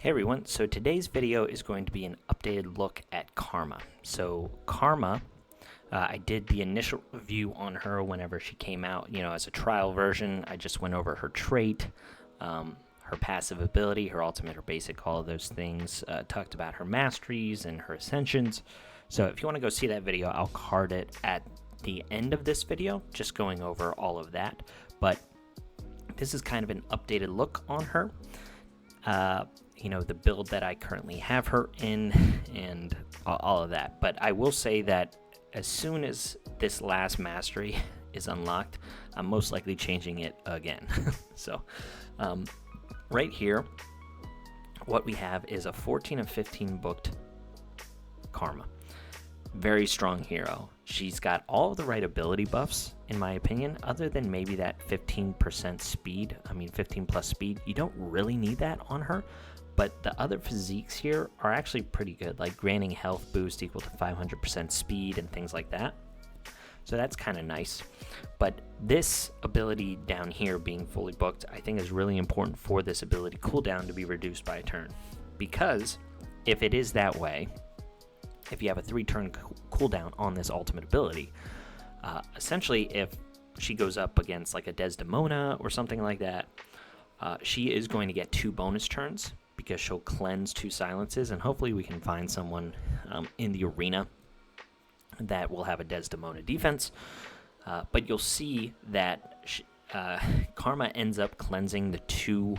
Hey everyone, so today's video is going to be an updated look at Karma. So Karma, I did the initial review on her whenever she came out, as a trial version. I just went over her trait, her passive ability, her ultimate, her basic, all of those things. Talked about her masteries and her ascensions. So if you want to go see that video, I'll card it at the end of this video, just going over all of that. But this is kind of an updated look on her. The build that I currently have her in and all of that. But I will say that as soon as this last mastery is unlocked, I'm most likely changing it again. So right here, what we have is a 14 of 15 booked Karma. Very strong hero. She's got all of the right ability buffs, in my opinion, other than maybe that 15% speed. 15 plus speed. You don't really need that on her. But the other physiques here are actually pretty good, like granting health boost equal to 500% speed and things like that. So that's kind of nice. But this ability down here being fully booked, I think is really important for this ability cooldown to be reduced by a turn. Because if it is that way, if you have a 3-turn cooldown on this ultimate ability, essentially if she goes up against like a Desdemona or something like that, she is going to get 2 bonus turns, because she'll cleanse 2 silences, and hopefully we can find someone in the arena that will have a Desdemona defense. But you'll see that Karma ends up cleansing the 2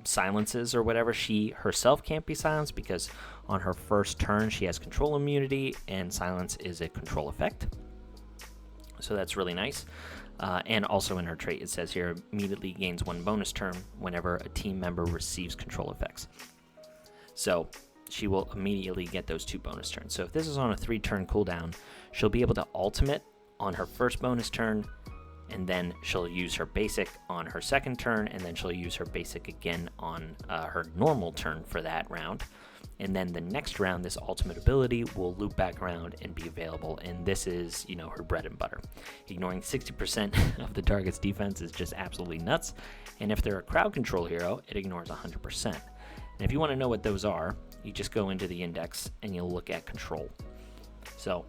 silences or whatever. She herself can't be silenced because on her first turn she has control immunity, and silence is a control effect. So that's really nice. And also in her trait, it says here, immediately gains 1 bonus turn whenever a team member receives control effects. So she will immediately get those 2 bonus turns. So if this is on a 3-turn cooldown, she'll be able to ultimate on her first bonus turn, and then she'll use her basic on her second turn, and then she'll use her basic again on her normal turn for that round. And then the next round, this ultimate ability will loop back around and be available. And this is, her bread and butter. Ignoring 60% of the target's defense is just absolutely nuts. And if they're a crowd control hero, it ignores 100%. And if you want to know what those are, you just go into the index and you'll look at control. So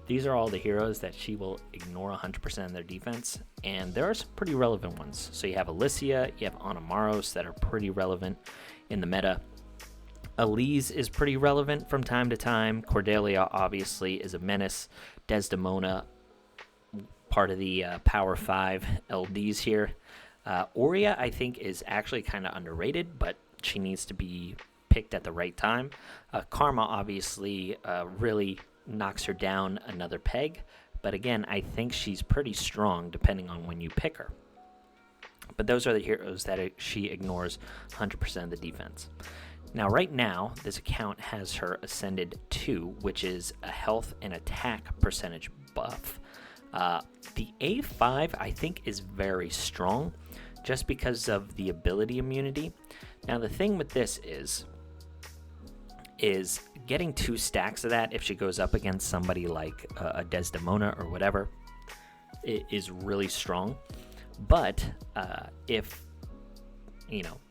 these are all the heroes that she will ignore 100% of their defense. And there are some pretty relevant ones. So you have Alicia, you have Anamaros that are pretty relevant in the meta. Elise is pretty relevant from time to time. Cordelia obviously is a menace. Desdemona, part of the Power 5 LDs here. Aurea, I think, is actually kind of underrated, but she needs to be picked at the right time. Karma obviously really knocks her down another peg, but again, I think she's pretty strong depending on when you pick her. But those are the heroes that she ignores 100% of the defense. Now, right now, this account has her ascended 2, which is a health and attack percentage buff. The A5, I think, is very strong just because of the ability immunity. Now, the thing with this is getting 2 stacks of that if she goes up against somebody like a Desdemona or whatever, it is really strong. But if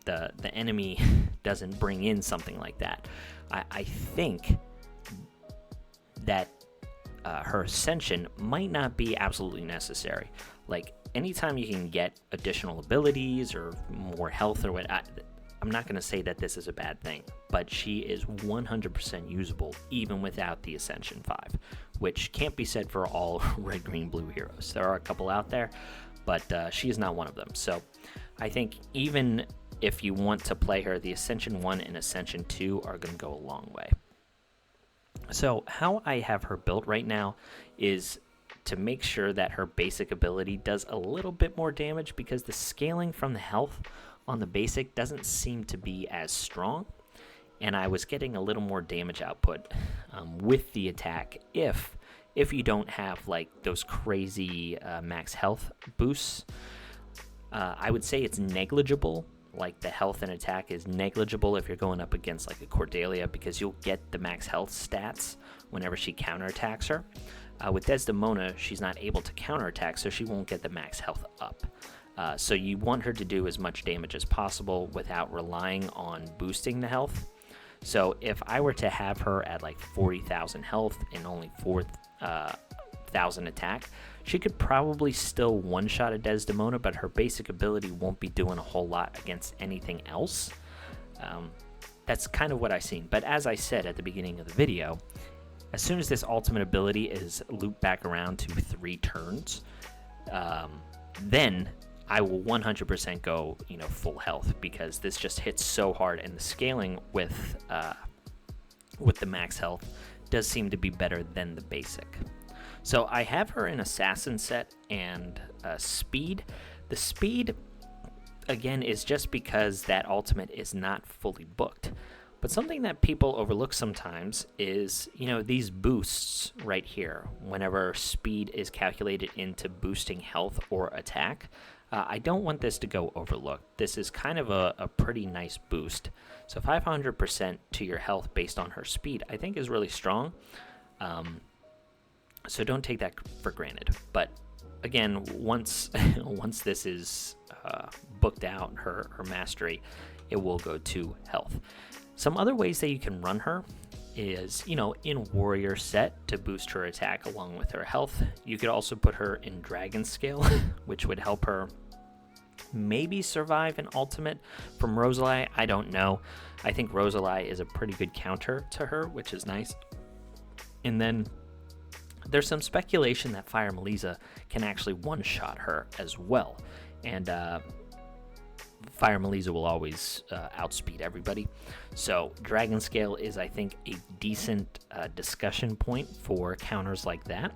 the enemy doesn't bring in something like that, I think that her ascension might not be absolutely necessary. Like, anytime you can get additional abilities or more health or what, I'm not going to say that this is a bad thing, but she is 100% usable even without the Ascension 5, which can't be said for all red, green, blue heroes. There are a couple out there, but she is not one of them. So I think even if you want to play her, the Ascension 1 and Ascension 2 are going to go a long way. So how I have her built right now is to make sure that her basic ability does a little bit more damage, because the scaling from the health on the basic doesn't seem to be as strong, and I was getting a little more damage output with the attack if you don't have like those crazy max health boosts. I would say it's negligible. Like, the health and attack is negligible if you're going up against like a Cordelia, because you'll get the max health stats whenever she counterattacks her. With Desdemona, she's not able to counterattack, so she won't get the max health up. So you want her to do as much damage as possible without relying on boosting the health. So if I were to have her at like 40,000 health and only 4,000 attack, she could probably still one-shot a Desdemona, but her basic ability won't be doing a whole lot against anything else. That's kind of what I've seen. But as I said at the beginning of the video, as soon as this ultimate ability is looped back around to 3 turns, then I will 100% go, full health, because this just hits so hard, and the scaling with the max health does seem to be better than the basic. So I have her in Assassin set and Speed. The Speed, again, is just because that ultimate is not fully booked. But something that people overlook sometimes is, these boosts right here. Whenever speed is calculated into boosting health or attack, I don't want this to go overlooked. This is kind of a pretty nice boost. So 500% to your health based on her speed, I think, is really strong. So don't take that for granted. But again, once this is booked out, her mastery, it will go to health. Some other ways that you can run her is, in warrior set to boost her attack along with her health. You could also put her in dragon scale, which would help her maybe survive an ultimate from Rosalie. I don't know. I think Rosalie is a pretty good counter to her, which is nice. And then there's some speculation that Fire Melissa can actually one-shot her as well. And Fire Melissa will always outspeed everybody. So Dragon Scale is, I think, a decent discussion point for counters like that.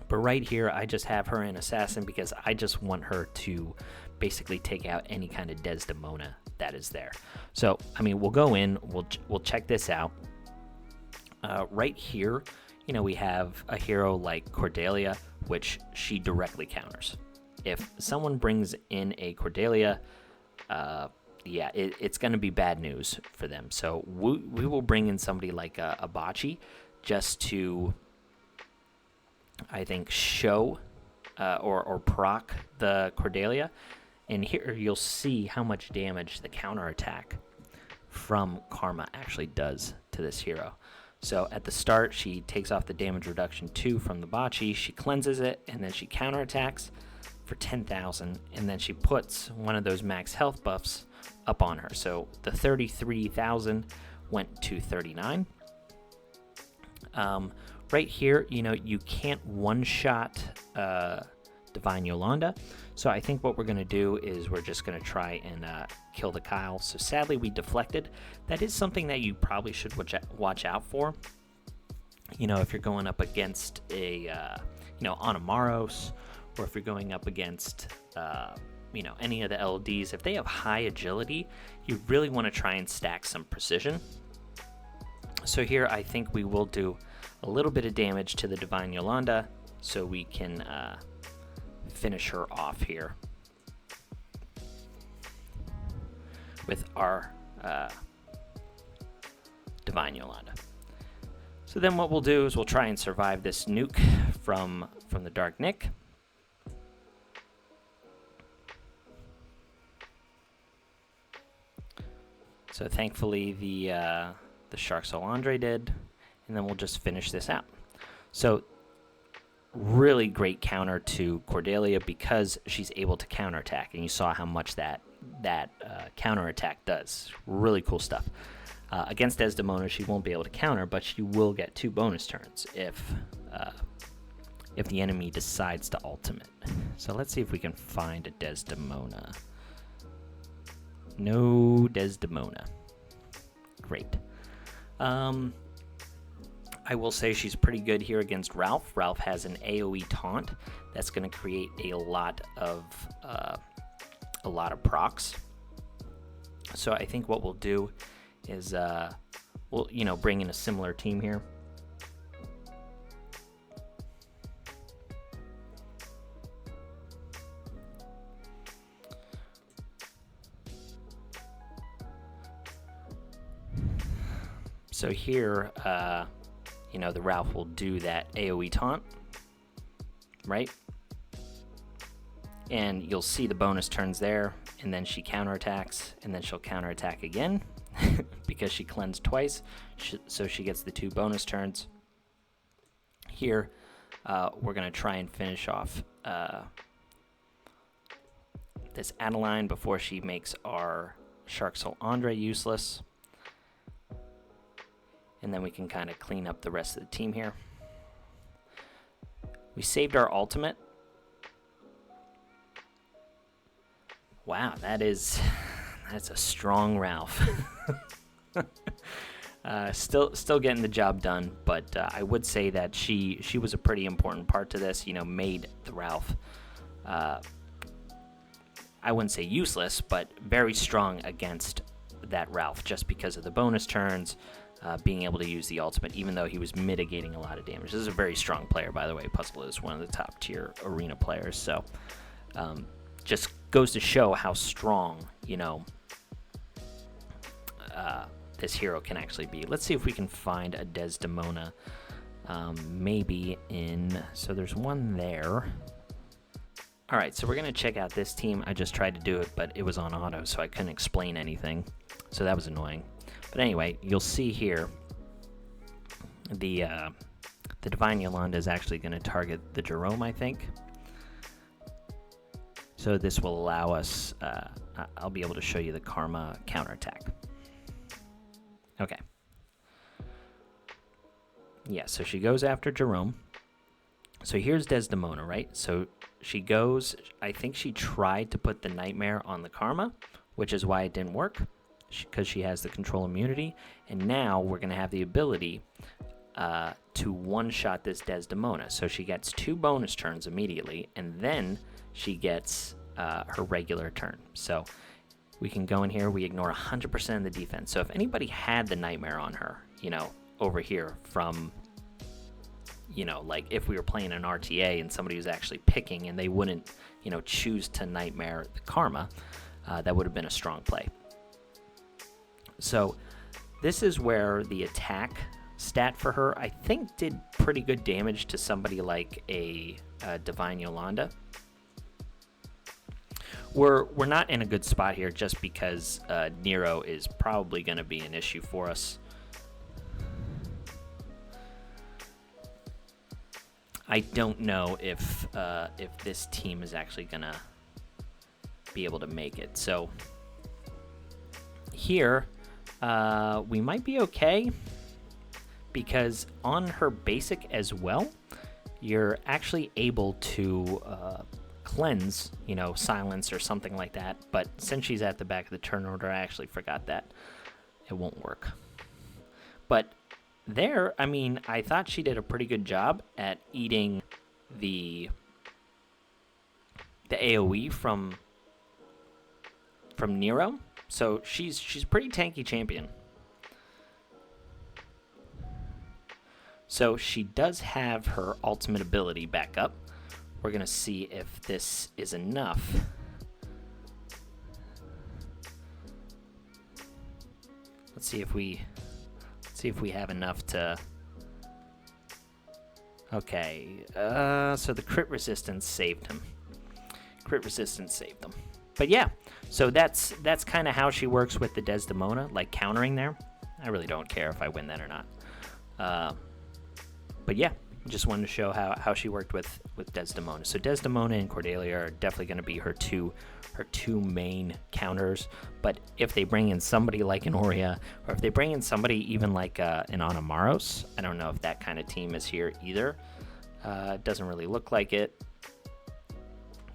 But right here, I just have her in Assassin because I just want her to basically take out any kind of Desdemona that is there. So, we'll go in, we'll check this out. Right here, we have a hero like Cordelia, which she directly counters. If someone brings in a Cordelia, it's going to be bad news for them. So we will bring in somebody like a Bocce just to, I think, show or proc the Cordelia. And here you'll see how much damage the counterattack from Karma actually does to this hero. So at the start, she takes off the damage reduction 2 from the Bocce, she cleanses it, and then she counterattacks for 10,000, and then she puts one of those max health buffs up on her. So the 33,000 went to 39. Right here, you can't one-shot Divine Yolanda. So I think what we're going to do is we're just going to try and kill the Kyle. So sadly, we deflected. That is something that you probably should watch out for. If you're going up against a, Anamaros, or if you're going up against, any of the LDs, if they have high agility, you really want to try and stack some precision. So here, I think we will do a little bit of damage to the Divine Yolanda so we can finish her off here with our Divine Yolanda. So then what we'll do is we'll try and survive this nuke from the Dark Nick. So thankfully the Shark Solandre did, and then we'll just finish this out. So really great counter to Cordelia because she's able to counterattack, and you saw how much that counterattack does. Really cool stuff. Against Desdemona, she won't be able to counter, but she will get 2 bonus turns if the enemy decides to ultimate. So let's see if we can find a Desdemona. No Desdemona. Great. I will say she's pretty good here against Ralph. Ralph has an AoE taunt that's going to create a lot of procs. So I think what we'll do is we'll bring in a similar team here. So here, the Ralph will do that AoE taunt, right? And you'll see the bonus turns there, and then she counterattacks, and then she'll counterattack again because she cleansed twice, so she gets the 2 bonus turns. Here, we're going to try and finish off this Adeline before she makes our Shark Soul Andre useless. And then we can kind of clean up the rest of the team here. We saved our ultimate. Wow, that's a strong Ralph. Still getting the job done, but I would say that she was a pretty important part to this. Made the Ralph, I wouldn't say useless, but very strong against that Ralph, just because of the bonus turns, being able to use the ultimate, even though he was mitigating a lot of damage. This is a very strong player, by the way. Puzzle is one of the top tier arena players, so just goes to show how strong, this hero can actually be. Let's see if we can find a Desdemona, maybe so there's one there. All right, so we're gonna check out this team. I just tried to do it, but it was on auto, so I couldn't explain anything, so that was annoying. But anyway, you'll see here, the Divine Yolanda is actually gonna target the Jerome, I think. So this will allow us, I'll be able to show you the Karma counterattack. Okay. Yeah, so she goes after Jerome. So here's Desdemona, right? So she goes, I think she tried to put the Nightmare on the Karma, which is why it didn't work, because she has the control immunity. And now we're going to have the ability to one-shot this Desdemona. So she gets 2 bonus turns immediately, and then she gets her regular turn. So we can go in here, we ignore 100% of the defense. So if anybody had the Nightmare on her, over here from, like if we were playing an RTA and somebody was actually picking and they wouldn't, choose to Nightmare the Karma, that would have been a strong play. So this is where the attack stat for her, I think, did pretty good damage to somebody like a Divine Yolanda. We're not in a good spot here just because Nero is probably going to be an issue for us. I don't know if this team is actually going to be able to make it. So here, we might be okay because on her basic as well, you're actually able to cleanse, silence or something like that. But since she's at the back of the turn order, I actually forgot that. It won't work. But there, I mean, I thought she did a pretty good job at eating the AoE from Nero. So she's pretty tanky champion. So she does have her ultimate ability back up. We're going to see if this is enough. Let's see if we have enough to... Okay, so the crit resistance saved him. But yeah, so that's kind of how she works with the Desdemona, like countering there. I really don't care if I win that or not. But yeah, just wanted to show how she worked with Desdemona. So Desdemona and Cordelia are definitely going to be her two main counters. But if they bring in somebody like an Aurea, or if they bring in somebody even like an Anamaros, I don't know if that kind of team is here either. It doesn't really look like it.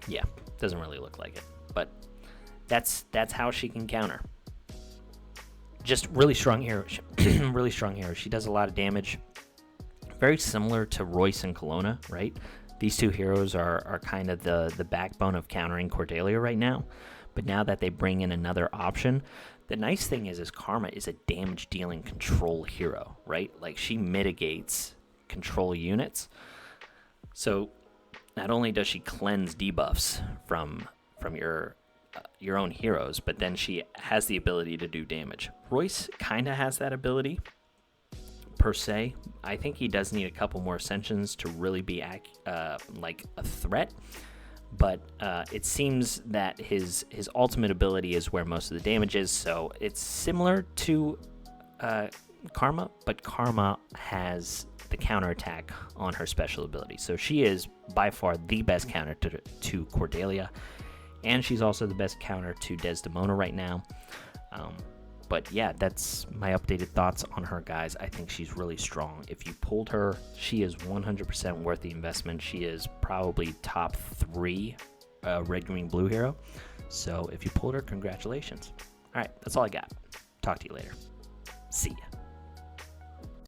Yeah, doesn't really look like it. But that's how she can counter. Just really strong hero. Really strong hero. She does a lot of damage. Very similar to Royce and Kelowna, right? These two heroes are kind of the backbone of countering Cordelia right now. But now that they bring in another option, the nice thing is Karma is a damage-dealing control hero, right? Like, she mitigates control units. So not only does she cleanse debuffs from your own heroes, but then she has the ability to do damage. Royce kind of has that ability, per se. I think he does need a couple more ascensions to really be like a threat. but it seems that his ultimate ability is where most of the damage is, so it's similar to Karma, but Karma has the counterattack on her special ability. So she is by far the best counter to Cordelia, and she's also the best counter to Desdemona right now. But yeah, that's my updated thoughts on her, guys. I think she's really strong. If you pulled her, she is 100% worth the investment. She is probably top 3 red, green, blue hero. So if you pulled her, congratulations. All right, that's all I got. Talk to you later. See ya.